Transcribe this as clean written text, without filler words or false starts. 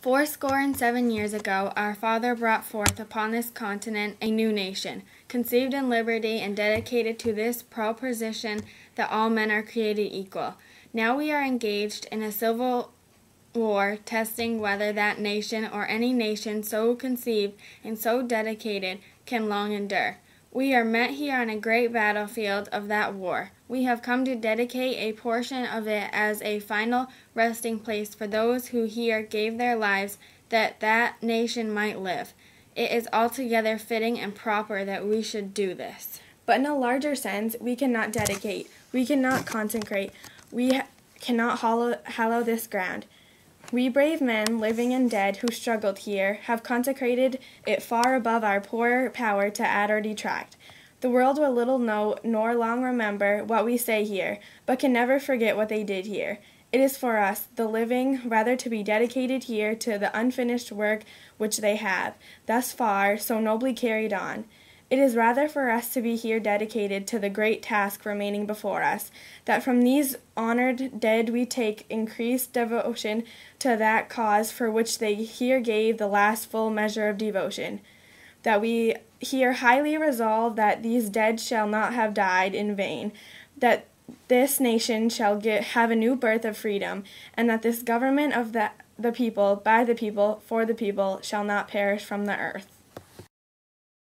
467 years ago, our Father brought forth upon this continent a new nation, conceived in liberty and dedicated to this proposition that all men are created equal. Now we are engaged in a civil war, testing whether that nation or any nation so conceived and so dedicated can long endure. We are met here on a great battlefield of that war. We have come to dedicate a portion of it as a final resting place for those who here gave their lives that that nation might live. It is altogether fitting and proper that we should do this. But in a larger sense, we cannot dedicate, we cannot consecrate, we cannot hallow this ground. We brave men, living and dead, who struggled here, have consecrated it far above our poor power to add or detract. The world will little know nor long remember what we say here, but can never forget what they did here. It is for us, the living, rather to be dedicated here to the unfinished work which they have, thus far, so nobly carried on. It is rather for us to be here dedicated to the great task remaining before us, that from these honored dead we take increased devotion to that cause for which they here gave the last full measure of devotion, that we here highly resolve that these dead shall not have died in vain, that this nation shall have a new birth of freedom, and that this government of the people, by the people, for the people, shall not perish from the earth.